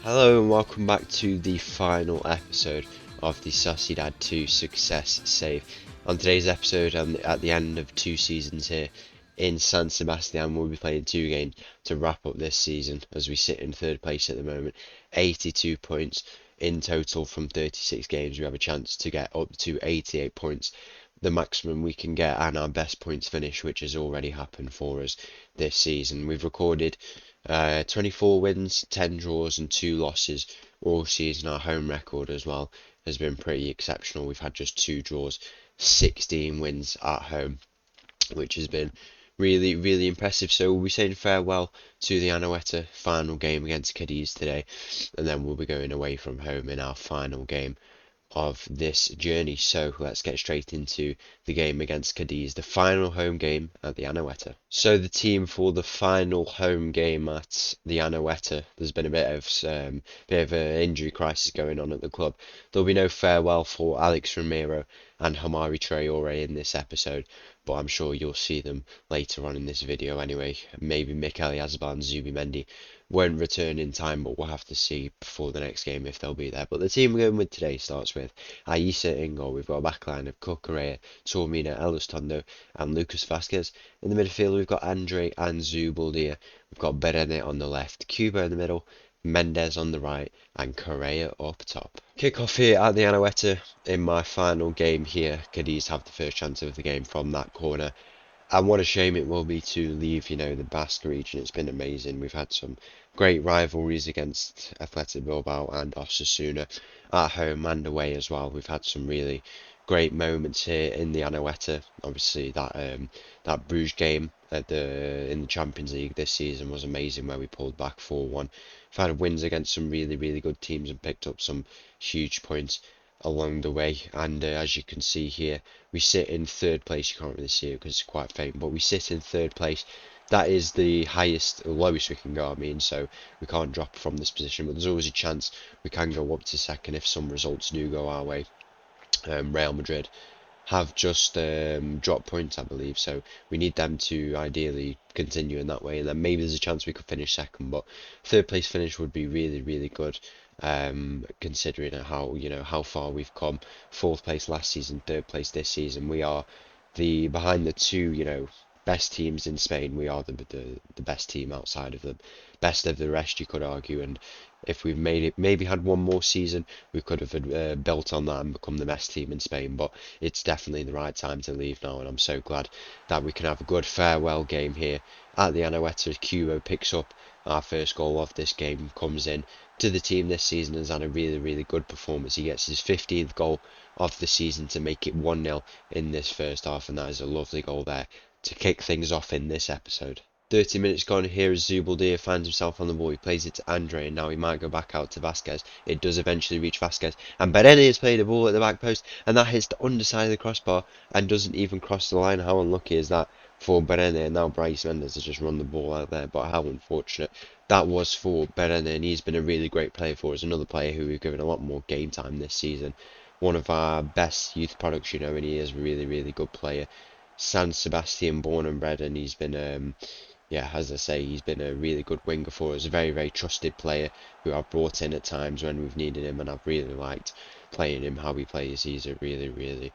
Hello and welcome back to the final episode of the Sociedad 2 Success Save. On today's episode, at the end of 2 seasons here in San Sebastian, we'll be playing 2 games to wrap up this season as we sit in third place at the moment. 82 points in total from 36 games. We have a chance to get up to 88 points, the maximum we can get, and our best points finish, which has already happened for us this season. We've recorded 24 wins, 10 draws and 2 losses all season. Our home record as well has been pretty exceptional. We've had just 2 draws, 16 wins at home, which has been really impressive. So we'll be saying farewell to the Anoeta final game against Cadiz today, and then we'll be going away from home in our final game of this journey. So let's get straight into the game against Cadiz, the final home game at the Anoeta. So the team for the final home game at the Anoeta, there's been a bit of an injury crisis going on at the club. There'll be no farewell for Alex Romero and Hamari Traore in this episode, but I'm sure you'll see them later on in this video anyway. Maybe Mikel Yazbal and Zubimendi won't return in time, but we'll have to see before the next game if they'll be there. But the team we're going with today starts with Aisa in goal. We've got a backline of Cucurella, Tormina, Elistondo and Lucas Vasquez. In the midfield we've got Andre and Zubaldia. We've got Berene on the left, Cuba in the middle, Mendes on the right and Correa up top. Kick off here at the Anoeta in my final game here. Cadiz have the first chance of the game from that corner. And what a shame it will be to leave, the Basque region. It's been amazing. We've had some great rivalries against Athletic Bilbao and Osasuna at home and away as well. We've had some really great moments here in the Anoeta. Obviously, that Bruges game in the Champions League this season was amazing, where we pulled back 4-1. We've had wins against some really good teams and picked up some huge points along the way, and as you can see here, we sit in third place. You can't really see it because it's quite faint, but we sit in third place. That is the lowest we can go, so we can't drop from this position, but there's always a chance we can go up to second if some results do go our way. Real Madrid have just dropped points, I believe, so we need them to ideally continue in that way, and then maybe there's a chance we could finish second, but third place finish would be really good, considering how far we've come. Fourth place last season, third place this season. We are behind the two best teams in Spain. We are the best team outside of them, best of the rest, you could argue. And if we've maybe had one more season, we could have built on that and become the best team in Spain. But it's definitely the right time to leave now, and I'm so glad that we can have a good farewell game here at the Anoeta. Cubo picks up our first goal of this game, comes in to the team this season, has had a really good performance. He gets his 15th goal of the season to make it 1-0 in this first half, and that is a lovely goal there to kick things off in this episode. 30 minutes gone here as Zubaldia finds himself on the ball. He plays it to Andre, and now he might go back out to Vasquez. It does eventually reach Vasquez, and Berene has played a ball at the back post, and that hits the underside of the crossbar and doesn't even cross the line. How unlucky is that for Berene? And now Bryce Mendes has just run the ball out there, but how unfortunate that was for Berene, and he's been a really great player for us. Another player who we've given a lot more game time this season. One of our best youth products, and he is a really good player. San Sebastian born and bred, and he's been as I say, he's been a really good winger for us, a very trusted player who I've brought in at times when we've needed him, and I've really liked playing him, how he plays. He's a really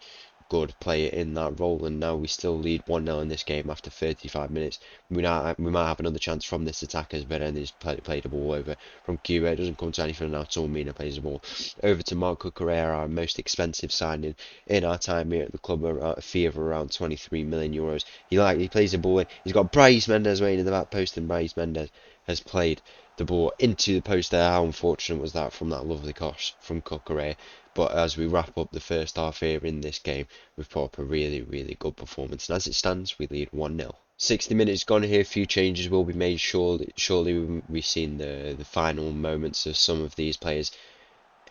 good player in that role, and now we still lead 1-0 in this game after 35 minutes. We might have another chance from this attack as Beren's played the ball over from Cuba. It doesn't come to anything now. Tormina plays the ball over to Marc Cucurella, our most expensive signing in our time here at the club, a fee of around 23 million euros. He plays the ball in. He's got Bryce Mendes waiting in the back post, and Bryce Mendes has played the ball into the post there. How unfortunate was that from that lovely cross from Cucurella? But as we wrap up the first half here in this game, we've put up a really good performance, and as it stands, we lead 1-0. 60 minutes gone here. A few changes will be made. Surely we've seen the final moments of some of these players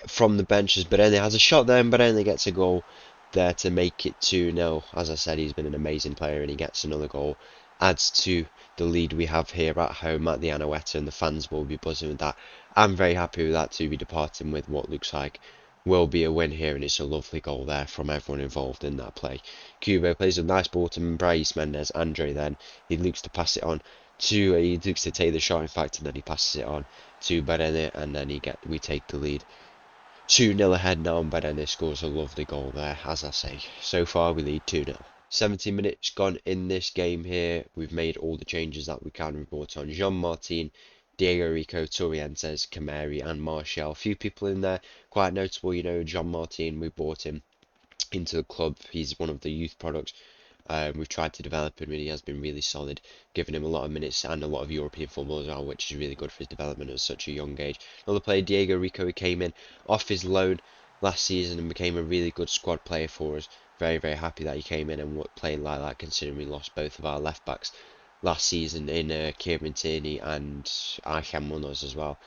from the bench, as Berene has a shot there, and Berene gets a goal there to make it 2-0. As I said, he's been an amazing player, and he gets another goal. Adds to the lead we have here at home at the Anoeta, and the fans will be buzzing with that. I'm very happy with that, to be departing with what looks like will be a win here, and it's a lovely goal there from everyone involved in that play. Cubo plays a nice ball to Bryce Mendes. Andre then, he looks to pass it on he looks to take the shot, in fact, and then he passes it on to Berene, and then we take the lead. 2-0 ahead now, and Berene scores a lovely goal there, as I say. So far, we lead 2-0. 70 minutes gone in this game here. We've made all the changes that we can. We've brought on Jean Martin, Diego Rico, Torrientes, Cameri, and Martial. A few people in there, quite notable, you know, Jean Martin, we brought him into the club. He's one of the youth products. We've tried to develop him, and he has been really solid, giving him a lot of minutes and a lot of European football as well, which is really good for his development at such a young age. Another player, Diego Rico, he came in off his loan last season and became a really good squad player for us. Very, very happy that he came in and playing like that, considering we lost both of our left backs last season in Kieran Tierney and Aichan Munoz as well.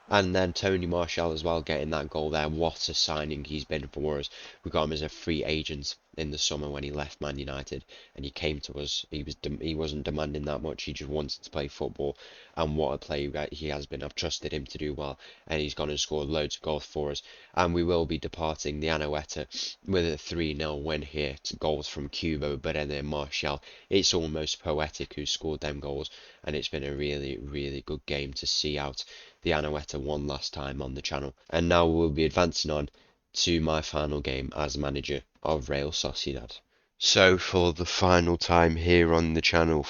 And then Tony Martial as well, getting that goal there. What a signing he's been for us. We got him as a free agent in the summer when he left Man United, and he came to us. He wasn't demanding that much. He just wanted to play football, and what a player he has been. I've trusted him to do well, and he's gone and scored loads of goals for us. And we will be departing the Anoeta with a 3-0 win here. It's goals from Cubo, but then Martial. It's almost poetic who scored them goals, and it's been a really, really good game to see out the Anoeta one last time on the channel. And now we'll be advancing on to my final game as manager of Real Sociedad. So for the final time here on the channel,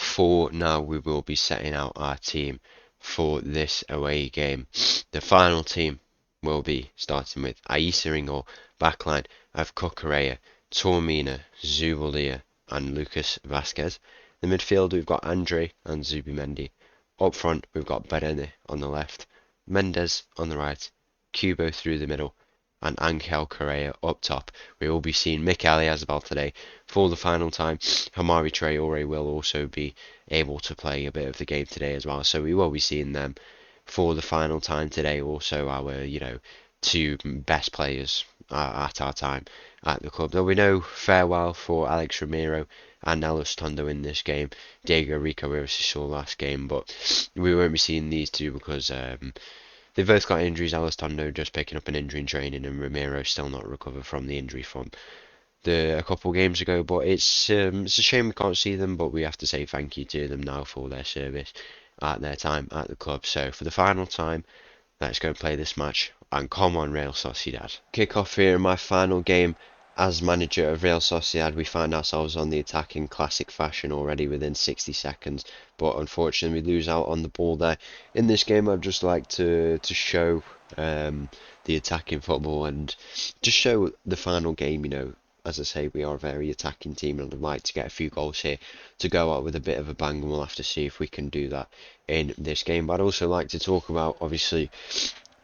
now we will be setting out our team for this away game. The final team will be starting with Aisa Ringor, backline of Cucurella, Tormina, Zubalia and Lucas Vasquez. In the midfield we've got Andre and Zubimendi. Up front we've got Berene on the left, Mendes on the right, Cubo through the middle, and Angel Correa up top. We will be seeing Mikel Oyarzabal today for the final time. Hamari Traore will also be able to play a bit of the game today as well, so we will be seeing them for the final time today. Also our, two best players at our time at the club. There'll be no farewell for Alex Ramiro and Ellis Tondo in this game. Diego Rico we obviously saw last game, but we won't be seeing these two because they've both got injuries. Alastondo just picking up an injury in training, and Ramiro still not recovered from the injury from a couple games ago. But it's a shame we can't see them, but we have to say thank you to them now for their service at their time at the club. So for the final time, let's go and play this match, and come on Real Sociedad. Kick off here in my final game as manager of Real Sociedad. We find ourselves on the attack in classic fashion already within 60 seconds, but unfortunately we lose out on the ball there. In this game I'd just like to show the attacking football and just show the final game, as I say, we are a very attacking team, and I'd like to get a few goals here to go out with a bit of a bang, and we'll have to see if we can do that in this game. But I'd also like to talk about, obviously,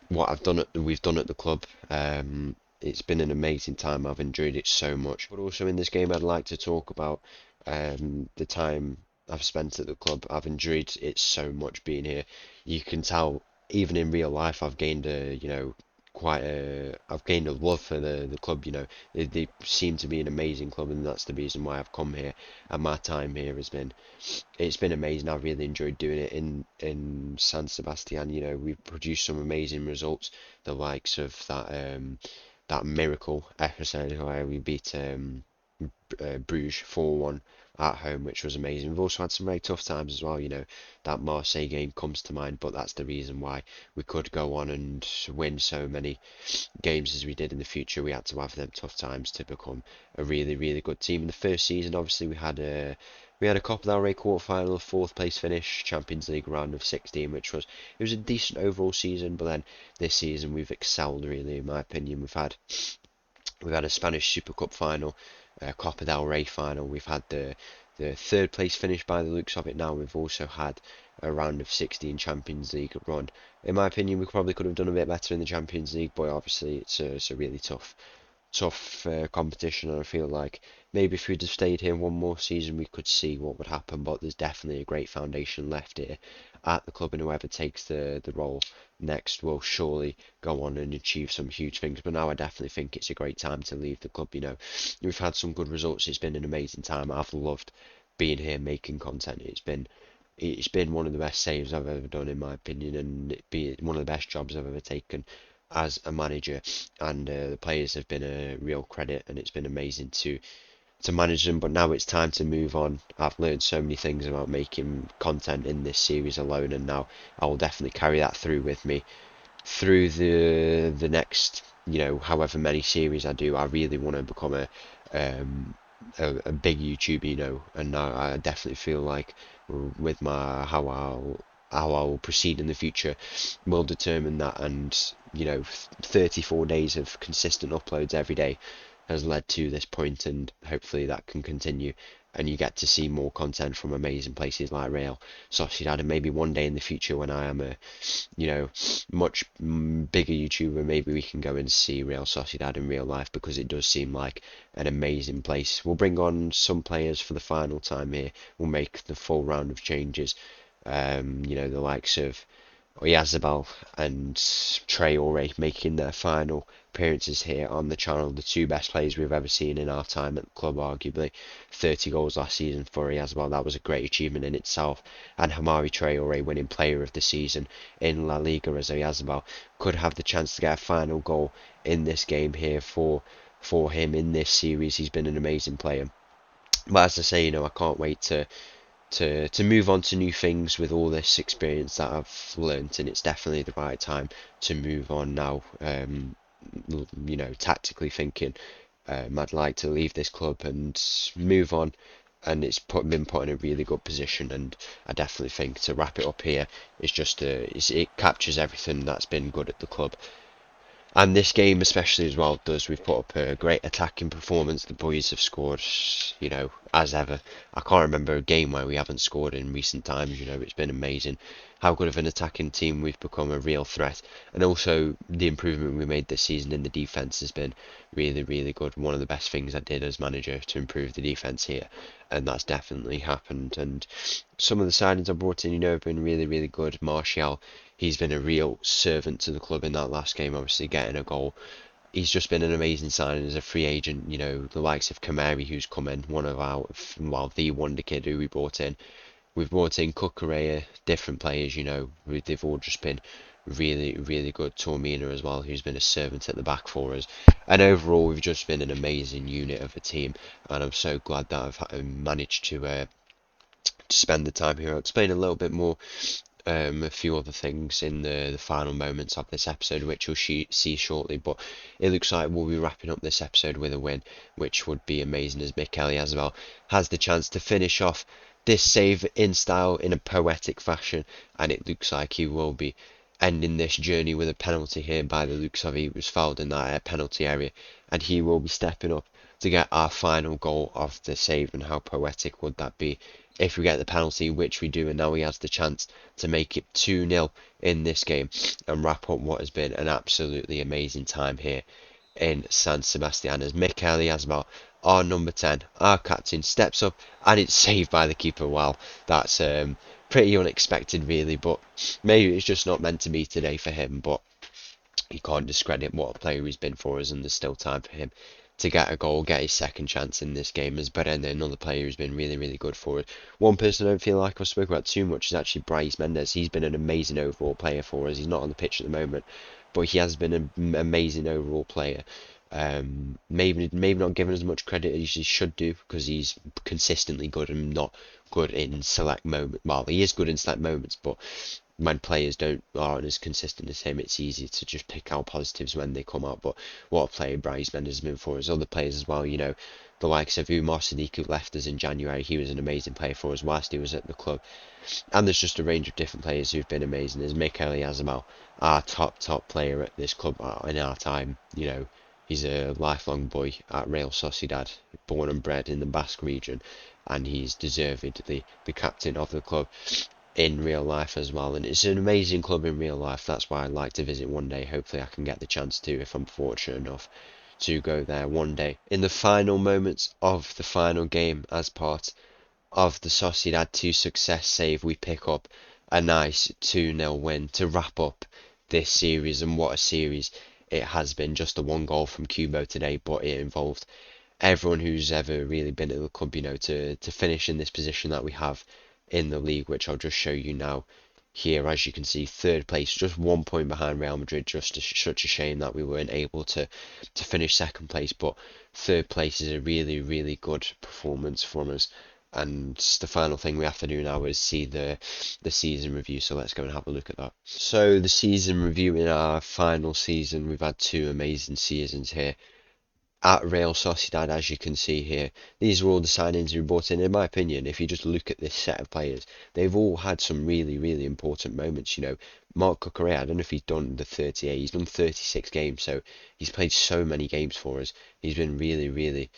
what we've done at the club. It's been an amazing time. I've enjoyed it so much. But also in this game, I'd like to talk about the time I've spent at the club. I've enjoyed it so much being here. You can tell, even in real life, I've gained I've gained a love for the club. They seem to be an amazing club, and that's the reason why I've come here. And my time here it's been amazing. I've really enjoyed doing it in San Sebastian. We've produced some amazing results, the likes of that miracle episode where we beat Bruges 4-1 at home, which was amazing. We've also had some very tough times as well. That Marseille game comes to mind, but that's the reason why we could go on and win so many games as we did in the future. We had to have them tough times to become a really, really good team. In the first season, obviously, we had a Copa del Rey quarter-final, fourth place finish, Champions League round of 16, it was a decent overall season. But then this season we've excelled, really, in my opinion. We've had a Spanish Super Cup final, Copa del Rey final. We've had the third place finish by the looks of it. Now we've also had a round of 16 Champions League run. In my opinion, we probably could have done a bit better in the Champions League, but obviously it's a really tough competition, and I feel like maybe if we'd have stayed here one more season we could see what would happen. But there's definitely a great foundation left here at the club, and whoever takes the role next will surely go on and achieve some huge things. But now I definitely think it's a great time to leave the club. We've had some good results. It's been an amazing time. I've loved being here making content. It's been one of the best saves I've ever done, in my opinion, and it be one of the best jobs I've ever taken as a manager. And the players have been a real credit, and it's been amazing to manage them, but now it's time to move on. I've learned so many things about making content in this series alone, and now I will definitely carry that through with me through the next, however many series I do. I really want to become um, a big YouTuber, and I definitely feel like with my how I'll proceed in the future will determine that. And 34 days of consistent uploads every day has led to this point, and hopefully that can continue, and you get to see more content from amazing places like Real Sociedad. And maybe one day in the future, when I am a much bigger YouTuber, maybe we can go and see Real Sociedad in real life, because it does seem like an amazing place. We'll bring on some players for the final time here. We'll make the full round of changes. The likes of Oyarzabal and Traore making their final appearances here on the channel. The two best players we've ever seen in our time at the club, arguably. 30 goals last season for Oyarzabal. That was a great achievement in itself. And Hamari Traore winning player of the season in La Liga, as Oyarzabal could have the chance to get a final goal in this game here for him in this series. He's been an amazing player. But as I say, I can't wait to move on to new things with all this experience that I've learnt, and it's definitely the right time to move on now. Tactically thinking, I'd like to leave this club and move on, and been put in a really good position. And I definitely think, to wrap it up here, it captures everything that's been good at the club. And this game especially as well we've put up a great attacking performance. The boys have scored, as ever. I can't remember a game where we haven't scored in recent times. It's been amazing how good of an attacking team we've become, a real threat. And also the improvement we made this season in the defence has been really, really good. One of the best things I did as manager to improve the defence here, and that's definitely happened. And some of the signings I brought in, have been really, really good. Martial, he's been a real servant to the club in that last game, obviously getting a goal. He's just been an amazing signing as a free agent. The likes of Kamari, who's come in, the wonder kid who we brought in. We've brought in Cucurella, different players, they've all just been really, really good. Tormina as well, who's been a servant at the back for us. And overall, we've just been an amazing unit of a team, and I'm so glad that I've managed to spend the time here. I'll explain a little bit more, a few other things in the final moments of this episode, which you'll see shortly. But it looks like we'll be wrapping up this episode with a win, which would be amazing, as Mikel Oyarzabal has the chance to finish off this save in style, in a poetic fashion, and it looks like he will be ending this journey with a penalty here. By the looks of it, he was fouled in that penalty area, and he will be stepping up to get our final goal of the save. And how poetic would that be if we get the penalty, which we do, and now he has the chance to make it 2-0 in this game and wrap up what has been an absolutely amazing time here in San Sebastian, as Mikel Oyarzabal, our number 10, our captain, steps up, and it's saved by the keeper. Wow, that's pretty unexpected really, but maybe it's just not meant to be today for him. But you can't discredit what a player he's been for us, and there's still time for him to get a goal, get his second chance in this game, as Berenda, another player who's been really, really good for us. One person I don't feel like I've spoken about too much is actually Brais Mendes. He's been an amazing overall player for us. He's not on the pitch at the moment, but he has been an amazing overall player. Maybe not given as much credit as he should do, because he's consistently good and not good in select moments. Well, he is good in select moments, but when players aren't as consistent as him, it's easy to just pick out positives when they come out. But what a player Brais Mendes has been for us. Other players as well, the likes of Umar Sadiq, who left us in January. He was an amazing player for us whilst he was at the club. And there's just a range of different players who've been amazing. There's Mikel Oyarzabal, our top player at this club in our time. He's a lifelong boy at Real Sociedad, born and bred in the Basque region, and he's deservedly the captain of the club in real life as well. And it's an amazing club in real life. That's why I'd like to visit one day. Hopefully I can get the chance to, if I'm fortunate enough to go there one day. In the final moments of the final game, as part of the Sociedad 2 success save, we pick up a nice 2-0 win to wrap up this series. And what a series it has been. Just a one goal from Kubo today, but it involved everyone who's ever really been at the club, to finish in this position that we have in the league, which I'll just show you now here, as you can see, third place, just 1 point behind Real Madrid. Just such a shame that we weren't able to finish second place, but third place is a really, really good performance from us. And the final thing we have to do now is see the season review. So let's go and have a look at that. So the season review in our final season, we've had 2 amazing seasons here at Real Sociedad, as you can see here. These are all the signings we brought in. In my opinion, if you just look at this set of players, they've all had some really, really important moments. You know, Marc Cucurella, I don't know if he's done the 38, he's done 36 games, so he's played so many games for us. He's been really, really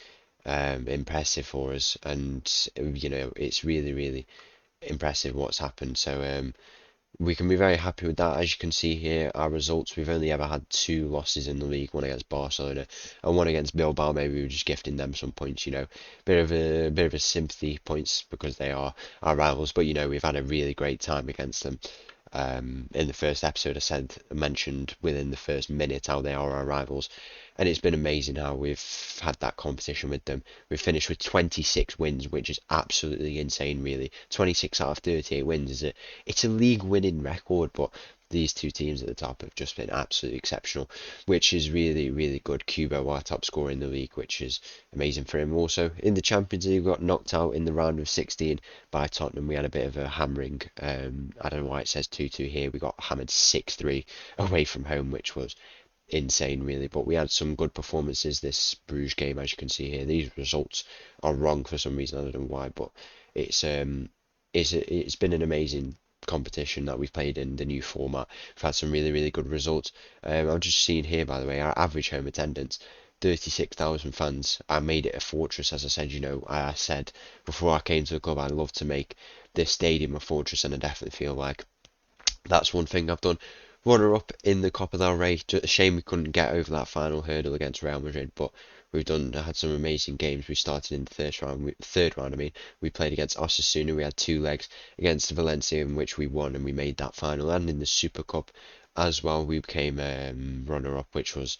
impressive for us, and you know, it's really, really impressive what's happened. So we can be very happy with that. As you can see here, our results, we've only ever had 2 losses in the league, one against Barcelona and one against Bilbao. Maybe we were just gifting them some points, you know, bit of a sympathy points because they are our rivals, but you know, we've had a really great time against them. In the first episode, I mentioned within the first minute how they are our rivals, and it's been amazing how we've had that competition with them. We've finished with 26 wins, which is absolutely insane, really. 26 out of 38 wins it's a league winning record, but these 2 teams at the top have just been absolutely exceptional, which is really, really good. Kubo, our top scorer in the league, which is amazing for him. Also, in the Champions League, we got knocked out in the round of 16 by Tottenham. We had a bit of a hammering. I don't know why it says 2-2 here. We got hammered 6-3 away from home, which was insane, really. But we had some good performances this Bruges game, as you can see here. These results are wrong for some reason. I don't know why, but it's been an amazing competition that we've played in the new format. We've had some really, really good results. I'm just seeing here, by the way, our average home attendance, 36,000 fans. I made it a fortress, as I said. You know, I said before I came to the club, I'd love to make this stadium a fortress, and I definitely feel like that's one thing I've done. Runner-up in the Copa del Rey. Just a shame we couldn't get over that final hurdle against Real Madrid, but had some amazing games. We started in the third round. I mean, we played against Osasuna. We had 2 legs against Valencia, in which we won, and we made that final. And in the Super Cup as well, we became runner-up, which was.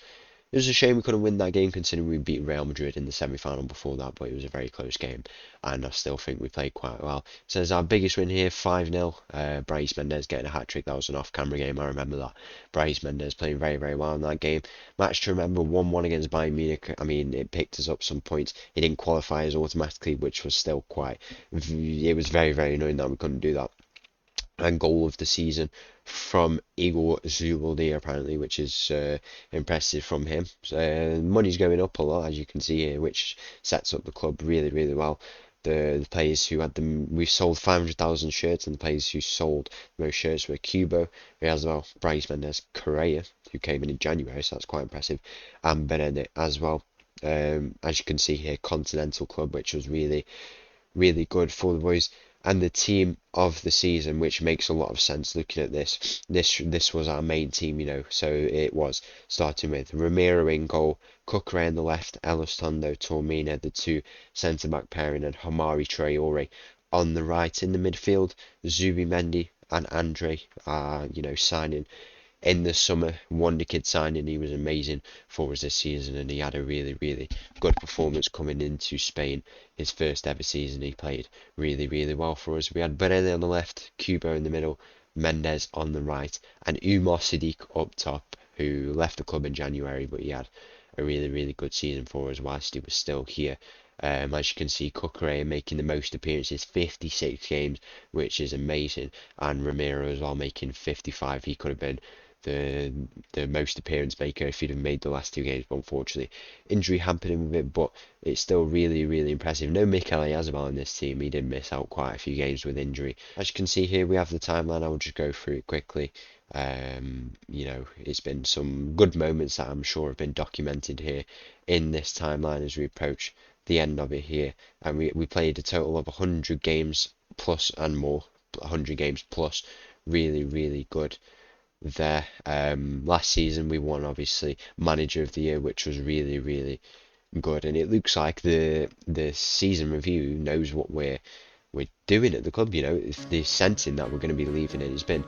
It was a shame we couldn't win that game, considering we beat Real Madrid in the semi-final before that, but it was a very close game, and I still think we played quite well. It says our biggest win here, 5-0. Brais Mendes getting a hat-trick. That was an off-camera game, I remember that. Brais Mendes playing very, very well in that game. Match to remember, 1-1 against Bayern Munich. I mean, it picked us up some points. It didn't qualify us automatically, which was still it was very, very annoying that we couldn't do that. And goal of the season from Igor Zubaldi, apparently, which is impressive from him. So, money's going up a lot, as you can see here, which sets up the club really, really well. The players who had them, we sold 500,000 shirts, and the players who sold the most shirts were Kubo, as well, Brais Mendes, Correa, who came in January, so that's quite impressive, and Benedict as well. As you can see here, Continental Club, which was really, really good for the boys. And the team of the season, which makes a lot of sense looking at this. This was our main team, you know, so it was starting with Ramiro in goal, Cucurella on the left, Elizondo, Tormina, the 2 centre-back pairing, and Hamari Traore on the right. In the midfield, Zubimendi and Andre, you know, signing in the summer. Wonder Kid signing, he was amazing for us this season, and he had a really, really good performance coming into Spain. His first ever season, he played really, really well for us. We had Barelli on the left, Kubo in the middle, Mendes on the right, and Umar Siddiq up top, who left the club in January, but he had a really, really good season for us whilst he was still here. As you can see, Cucurella making the most appearances, 56 games, which is amazing, and Ramiro as well making 55. He could have been the most appearance maker if he'd have made the last 2 games, but unfortunately injury hampered him a bit, but it's still really, really impressive. No Mikel Oyarzabal in this team. He did miss out quite a few games with injury. As you can see here, we have the timeline. I'll just go through it quickly. You know, it's been some good moments that I'm sure have been documented here in this timeline as we approach the end of it here, and we played a total of 100 games plus and more, 100 games plus. Really, really good there. Last season we won, obviously, Manager of the Year, which was really, really good, and it looks like the season review knows what we're doing at the club. You know, if they're sensing that we're going to be leaving it. It's been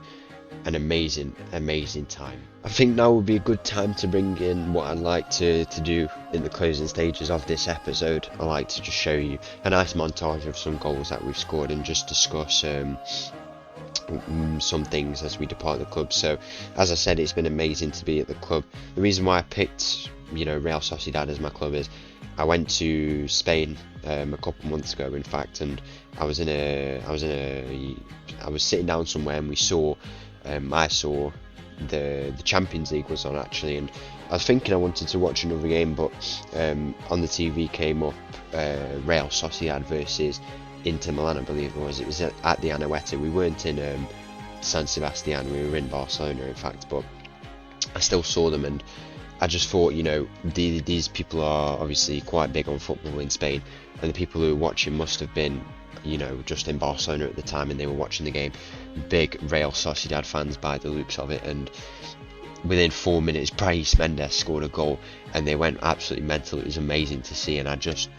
an amazing, amazing time. I think now would be a good time to bring in what I'd like to do in the closing stages of this episode. I like to just show you a nice montage of some goals that we've scored, and just discuss some things as we depart the club. So as I said, it's been amazing to be at the club. The reason why I picked, you know, Real Sociedad as my club is I went to Spain a couple months ago, in fact, and I was sitting down somewhere and I saw the Champions League was on actually, and I was thinking I wanted to watch another game, but on the TV came up Real Sociedad versus Inter Milan, I believe it was. It was at the Anoeta. We weren't in San Sebastian, we were in Barcelona, in fact, but I still saw them, and I just thought, you know, these people are obviously quite big on football in Spain, and the people who were watching must have been, you know, just in Barcelona at the time, and they were watching the game. Big Real Sociedad fans by the looks of it, and within 4 minutes, Brais Mendes scored a goal, and they went absolutely mental. It was amazing to see, and I just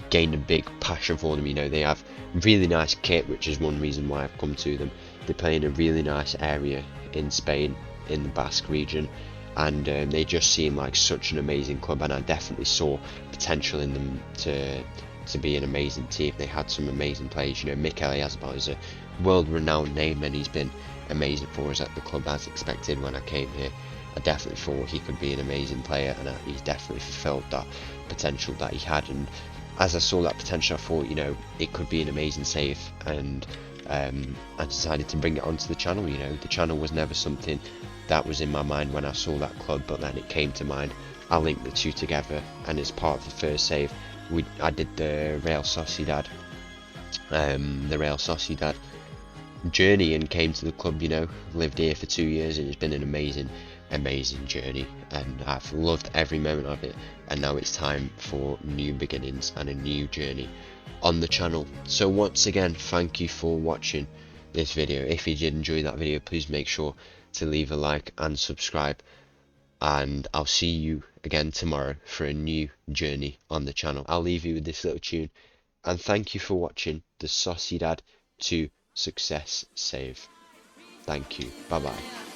gained a big passion for them. You know, they have really nice kit, which is one reason why I've come to them. They play in a really nice area in Spain, in the Basque region, and they just seem like such an amazing club, and I definitely saw potential in them to be an amazing team. They had some amazing players. You know, Mikel Oyarzabal is a world-renowned name, and he's been amazing for us at the club as expected. When I came here, I definitely thought he could be an amazing player, and he's definitely fulfilled that potential that he had. And as I saw that potential, I thought, you know, it could be an amazing save, and I decided to bring it onto the channel. You know, the channel was never something that was in my mind when I saw that club, but then it came to mind. I linked the two together, and as part of the first save, I did the Real Sociedad journey, and came to the club. You know, lived here for 2 years, and it's been an amazing journey, and I've loved every moment of it, and now it's time for new beginnings and a new journey on the channel. So once again, thank you for watching this video. If you did enjoy that video, please make sure to leave a like and subscribe, and I'll see you again tomorrow for a new journey on the channel. I'll leave you with this little tune, and thank you for watching the Sociedad to Success save. Thank you. Bye bye.